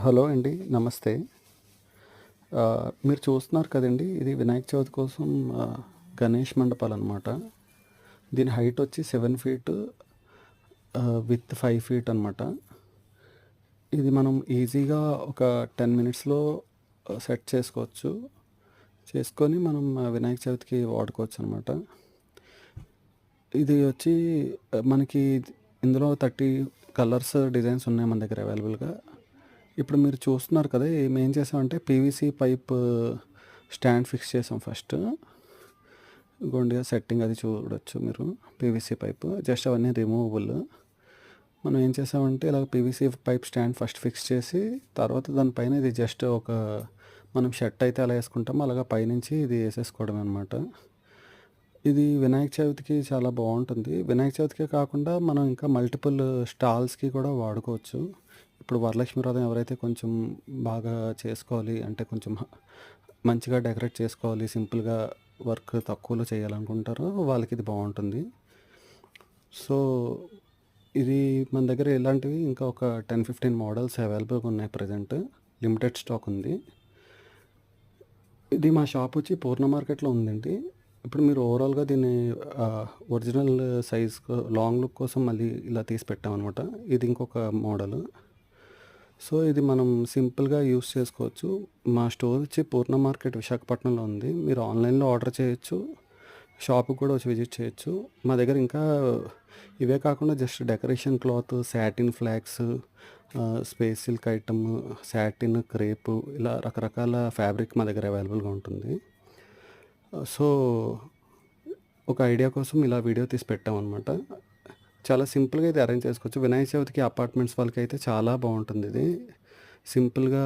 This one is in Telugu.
హలో అండి. నమస్తే. మీరు చూస్తున్నారు కదండీ! ఇది వినాయక చవితి కోసం గణేష్ మండపాలనమాట. దీని హైట్ వచ్చి 7 ఫీటు విడ్త్ 5 ఫీట్ అనమాట. ఇది మనం ఈజీగా ఒక 10 మినిట్స్‌లో సెట్ చేసుకోవచ్చు. చేసుకొని మనం వినాయక చవితికి వాడుకోవచ్చనమాట. ఇది వచ్చి మనకి ఇందులో 30 కలర్స్, డిజైన్స్ ఉన్నాయి మన దగ్గర అవైలబుల్‌గా. ఇప్పుడు మీరు చూస్తున్నారు కదా! మేమేం చేసామంటే పీవీసీ పైప్ స్టాండ్ ఫిక్స్ చేసాం ఫస్ట్. ఇగోండి సెట్టింగ్ అది చూడొచ్చు మీరు. పీవీసీ పైప్ జస్ట్ అవన్నీ రిమూవబుల్. మనం ఏం చేసామంటే ఇలాగ PVC pipe stand first fix చేసి, తర్వాత దానిపైన ఇది జస్ట్ మనం షర్ట్ అయితే ఎలా వేసుకుంటామో అలాగా పైనుంచి ఇది వేసేసుకోవడమే అనమాట. ఇది వినాయక చవితికి చాలా బాగుంటుంది. వినాయక చవితికే కాకుండా మనం ఇంకా మల్టిపుల్ స్టాల్స్‌కి కూడా వాడుకోవచ్చు. ఇప్పుడు వరలక్ష్మి వ్రతం ఎవరైతే కొంచెం బాగా చేసుకోవాలి అంటే కొంచెం మంచిగా డెకరేట్ చేసుకోవాలి, సింపుల్‌గా వర్క్ తక్కువలో చేయాలనుకుంటారో వాళ్ళకి ఇది బాగుంటుంది. సో, ఇది మన దగ్గర ఇలాంటివి ఇంకా ఒక 10, 15 మోడల్స్ అవైలబుల్‌గా ఉన్నాయి ప్రెజెంట్. లిమిటెడ్ స్టాక్ ఉంది. ఇది మా షాప్ వచ్చి పూర్ణ మార్కెట్‌లో ఉందండి. ఇప్పుడు మీరు ఓవరాల్‌గా దీన్ని ఒరిజినల్ సైజ్ లాంగ్ లుక్ కోసం మళ్ళీ ఇలా తీసి పెట్టామనమాట. ఇది ఇంకొక మోడలు. సో, ఇది మనం సింపుల్‌గా యూజ్ చేసుకోవచ్చు. మా స్టోర్ వచ్చి పూర్ణ మార్కెట్ విశాఖపట్నంలో ఉంది. మీరు ఆన్‌లైన్‌లో ఆర్డర్ చేయొచ్చు. షాప్‌కి కూడా వచ్చి విజిట్ చేయొచ్చు. మా దగ్గర ఇంకా ఇవే కాకుండా just decoration cloth, satin flags, space silk item, satin, crepe ఇలా రకరకాల ఫ్యాబ్రిక్ మా దగ్గర అవైలబుల్‌గా ఉంటుంది. సో, ఒక ఐడియా కోసం ఇలా వీడియో తీసి పెట్టామనమాట. చాలా సింపుల్‌గా ఇది అరేంజ్ చేసుకోవచ్చు. వినాయక చవితికి అపార్ట్మెంట్స్ వాళ్ళకైతే చాలా బాగుంటుంది ఇది. సింపుల్‌గా